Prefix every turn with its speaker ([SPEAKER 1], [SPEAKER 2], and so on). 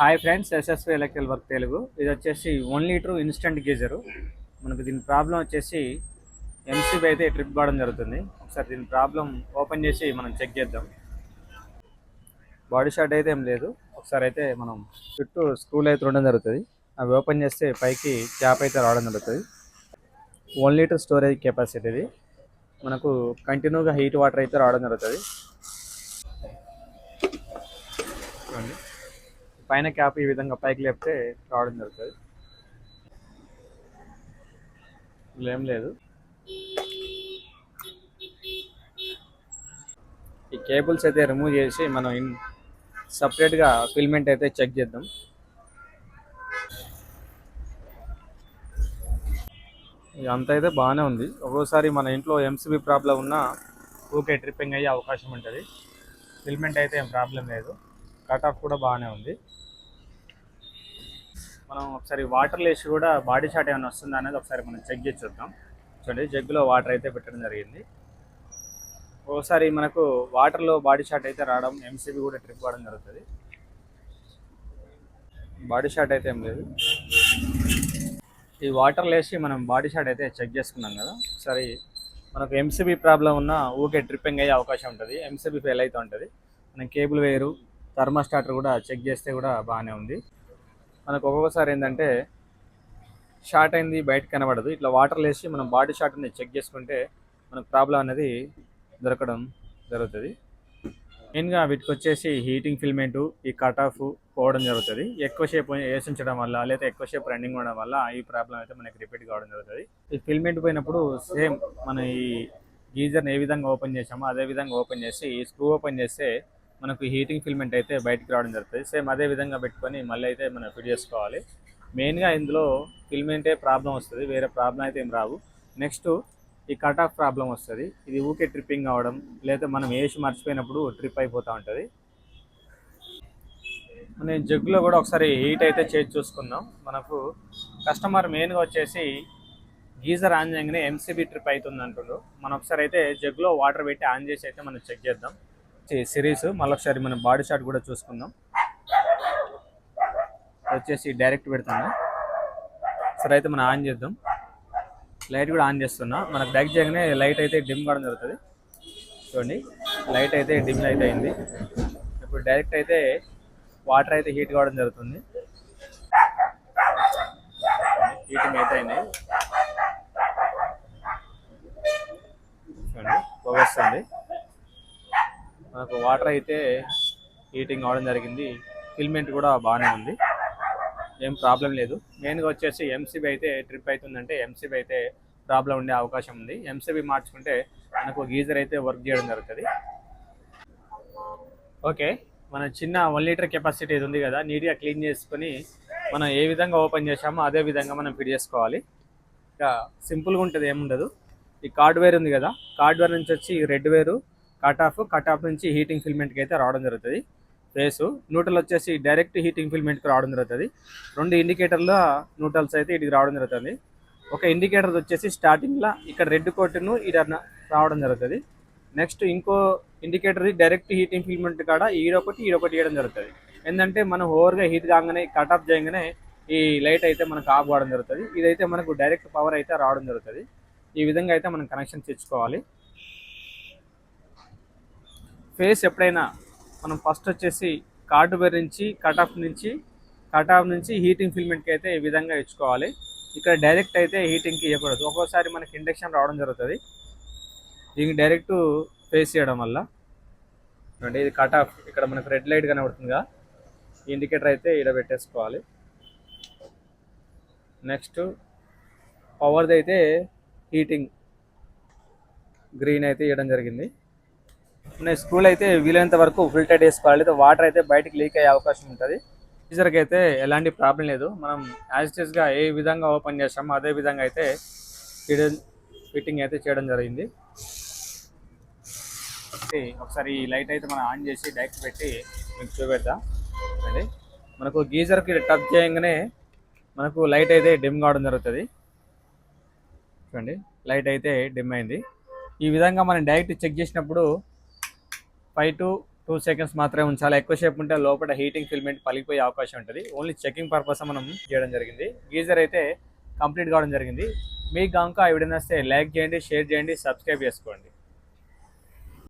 [SPEAKER 1] Hi friends, SSV electrical work Telugu. ఇది వచ్చేసి 1 litre instant geyser. మనకు దీని ప్రాబ్లం వచ్చేసి ఎంసీబీ అయితే ట్రిప్ కావడం జరుగుతుంది. ఒకసారి దీని ప్రాబ్లం ఓపెన్ చేసి మనం చెక్ చేద్దాం. బాడీ షాట్ అయితే ఏం లేదు. ఒకసారి అయితే మనం చుట్టూ స్క్రూలు అయితే ఉండడం జరుగుతుంది. అవి ఓపెన్ చేస్తే పైకి క్యాప్ అయితే రావడం జరుగుతుంది. 1 లీటర్ స్టోరేజ్ కెపాసిటీ ఇది. మనకు కంటిన్యూగా హీట్ వాటర్ అయితే రావడం జరుగుతుంది. చూడండి, పైన క్యాప్ ఈ విధంగా పైకి లేపితే రావడం జరుగుతుంది. ఇలా ఏం లేదు. ఈ కేబుల్స్ అయితే రిమూవ్ చేసి మనం సపరేట్గా ఫిల్మెంట్ అయితే చెక్ చేద్దాం. ఇదంతా అయితే బాగానే ఉంది. ఒక్కోసారి మన ఇంట్లో ఎంసీబీ ప్రాబ్లం ఉన్నా ఊకే ట్రిప్పింగ్ అయ్యే అవకాశం ఉంటుంది. ఫిల్మెంట్ అయితే ఏం ప్రాబ్లం లేదు. కట్ ఆఫ్ కూడా బాగానే ఉంది. మనం ఒకసారి వాటర్ వేసి కూడా బాడీ షాట్ ఏమైనా వస్తుందా అనేది ఒకసారి మనం చెక్ చేసి చూద్దాం. చూడండి, జగ్గులో వాటర్ అయితే పెట్టడం జరిగింది. ఒకసారి మనకు వాటర్లో బాడీ షాట్ అయితే రావడం, ఎంసీబీ కూడా ట్రిప్ అవ్వడం జరుగుతుంది. బాడీ షాట్ అయితే ఏం లేదు. ఈ వాటర్లో వేసి మనం బాడీ షాట్ అయితే చెక్ చేసుకున్నాం కదా. ఒకసారి మనకు ఎంసీబీ ప్రాబ్లం ఉన్న ఊకే ట్రిప్పింగ్ అయ్యే అవకాశం ఉంటుంది. ఎంసీబీ ఫెయిల్ అవుతూ ఉంటుంది. మనం కేబుల్ వేరు, థర్మాస్టాటర్ కూడా చెక్ చేస్తే కూడా బాగానే ఉంది. మనకు ఒక్కొక్కసారి ఏంటంటే షార్ట్ అయింది బయటకు కనబడదు. ఇట్లా వాటర్లో వేసి మనం బాడీ షాట్ అనేది చెక్ చేసుకుంటే మనకు ప్రాబ్లం అనేది దొరకడం జరుగుతుంది. మెయిన్గా వీటికి వచ్చేసి హీటింగ్ ఫిల్మెంటు, ఈ కట్ ఆఫ్ పోవడం జరుగుతుంది. ఎక్కువసేపు వేసించడం వల్ల లేదా ఎక్కువసేపు రన్నింగ్ ఉండడం వల్ల ఈ ప్రాబ్లం అయితే మనకి రిపీట్ కావడం జరుగుతుంది. ఈ ఫిల్మెంట్ పోయినప్పుడు సేమ్ మన ఈ గీజర్ని ఏ విధంగా ఓపెన్ చేసామో అదే విధంగా ఓపెన్ చేసి ఈ స్క్రూ ఓపెన్ చేస్తే మనకు హీటింగ్ ఫిల్మెంట్ అయితే బయటికి రావడం జరుగుతుంది. సేమ్ అదే విధంగా పెట్టుకొని మళ్ళీ అయితే మనం ఫిట్ చేసుకోవాలి. మెయిన్గా ఇందులో ఫిల్మెంటే ప్రాబ్లం వస్తుంది, వేరే ప్రాబ్లం అయితే ఏం రావు. నెక్స్ట్ ఈ కట్ ఆఫ్ ప్రాబ్లం వస్తుంది. ఇది ఊకే ట్రిప్పింగ్ అవ్వడం, లేదా మనం వేసి మర్చిపోయినప్పుడు ట్రిప్ అయిపోతూ ఉంటుంది. నేను జగ్గులో కూడా ఒకసారి హీట్ అయితే చేసి చూసుకుందాం. మనకు కస్టమర్ మెయిన్గా వచ్చేసి గీజర్ ఆన్ చేయగానే ఎంసీబీ ట్రిప్ అవుతుంది అంటుండ్రు. మనం ఒకసారి అయితే జగ్గులో వాటర్ పెట్టి ఆన్ చేసి అయితే మనం చెక్ చేద్దాం సిరీస్. మళ్ళీ ఒకసారి మనం బాడీ షాట్ కూడా చూసుకుందాం. వచ్చేసి డైరెక్ట్ పెడుతున్నా. సరే అయితే మనం ఆన్ చేద్దాం. లైట్ కూడా ఆన్ చేస్తున్నా. మనకు డైరెక్ట్ చేయగానే లైట్ అయితే డిమ్ కావడం జరుగుతుంది. చూడండి, లైట్ అయితే డిమ్ అయితే అయింది. ఇప్పుడు డైరెక్ట్ అయితే వాటర్ అయితే హీట్ కావడం జరుగుతుంది. హీటింగ్ అయితే అయింది. చూడండి, పొగ వస్తుంది. మనకు వాటర్ అయితే హీటింగ్ అవడం జరిగింది. ఫిల్మెంట్ కూడా బాగానే ఉంది, ఏం ప్రాబ్లం లేదు. మెయిన్గా వచ్చేసి ఎంసీబీ అయితే ట్రిప్ అవుతుందంటే ఎంసీబీ అయితే ప్రాబ్లం ఉండే అవకాశం ఉంది. ఎంసీబీ మార్చుకుంటే మనకు గీజర్ అయితే వర్క్ చేయడం జరుగుతుంది. ఓకే, మన చిన్న 1 లీటర్ కెపాసిటీ ఇది ఉంది కదా, నీట్గా క్లీన్ చేసుకొని మనం ఏ విధంగా ఓపెన్ చేసామో అదే విధంగా మనం ఫిట్ చేసుకోవాలి. ఇంకా సింపుల్గా ఉంటుంది, ఏముండదు. ఈ కార్డ్ వేర్ ఉంది కదా, కార్డ్ వేర్ నుంచి వచ్చి రెడ్ వేరు కట్ ఆఫ్ నుంచి హీటింగ్ ఫిల్మెంట్కి అయితే రావడం జరుగుతుంది. ఫేసు న్యూట్రల్ వచ్చేసి డైరెక్ట్ హీటింగ్ ఫిల్మెంట్కి రావడం జరుగుతుంది. 2 ఇండికేటర్ల న్యూట్రల్స్ అయితే ఇటుకి రావడం జరుగుతుంది. ఒక ఇండికేటర్ వచ్చేసి స్టార్టింగ్లో ఇక్కడ రెడ్ కోట్ను ఇక్కడ రావడం జరుగుతుంది. నెక్స్ట్ ఇంకో ఇండికేటర్ డైరెక్ట్ హీటింగ్ ఫిల్మెంట్ కాడ ఈడొకటి ఇవ్వడం జరుగుతుంది. ఏంటంటే మనం ఓవర్గా హీట్ కాగానే కట్ ఆఫ్ చేయగానే ఈ లైట్ అయితే మనకు ఆఫ్ అవ్వడం జరుగుతుంది. ఇదైతే మనకు డైరెక్ట్ పవర్ అయితే రావడం జరుగుతుంది. ఈ విధంగా అయితే మనం కనెక్షన్ తెచ్చుకోవాలి. ఫేస్ ఎప్పుడైనా మనం ఫస్ట్ వచ్చేసి కార్డు వేర్ నుంచి కట్ ఆఫ్ నుంచి హీటింగ్ ఫిల్మెంట్కి అయితే ఈ విధంగా ఇచ్చుకోవాలి. ఇక్కడ డైరెక్ట్ అయితే హీటింగ్కి ఇవ్వకూడదు. ఒక్కోసారి మనకి ఇండక్షన్ రావడం జరుగుతుంది. దీనికి డైరెక్ట్ ఫేస్ చేయడం వల్ల అంటే ఇది కట్ ఆఫ్, ఇక్కడ మనకు రెడ్ లైట్ కనబడుతుందిగా, ఈ ఇండికేటర్ అయితే ఇక్కడ పెట్టేసుకోవాలి. నెక్స్ట్ పవర్ది అయితే హీటింగ్ గ్రీన్ అయితే ఇవ్వడం జరిగింది. స్క్రూలు అయితే వీలైనంత వరకు ఫిల్టర్ చేసుకోవాలి, వాటర్ అయితే బయటకు లీక్ అయ్యే అవకాశం ఉంటుంది. గీజర్కి అయితే ఎలాంటి ప్రాబ్లం లేదు. మనం యాజ్ ఇట్ ఈస్గా ఏ విధంగా ఓపెన్ చేస్తామో అదే విధంగా అయితే ఫిట్టింగ్ అయితే చేయడం జరిగింది. ఒకసారి ఈ లైట్ అయితే మనం ఆన్ చేసి డైరెక్ట్ పెట్టి మీకు చూపెడతా అండి. మనకు గీజర్కి టచ్ చేయగానే మనకు లైట్ అయితే డిమ్ కావడం జరుగుతుంది. చూడండి, లైట్ అయితే డిమ్ అయింది. ఈ విధంగా మనం డైరెక్ట్ చెక్ చేసినప్పుడు 5 to 2 సెకండ్స్ మాత్రమే ఉంచాలి. ఎక్కువసేపు ఉంటే లోపల హీటింగ్ ఫిల్మెంట్ పలిగిపోయే అవకాశం ఉంటుంది. ఓన్లీ చెకింగ్ పర్పస్ మనం చేయడం జరిగింది. గీజర్ అయితే కంప్లీట్ కావడం జరిగింది. మీకు కనుక ఈ వీడియో నచ్చితే లైక్ చేయండి, షేర్ చేయండి, సబ్స్క్రైబ్ చేసుకోండి.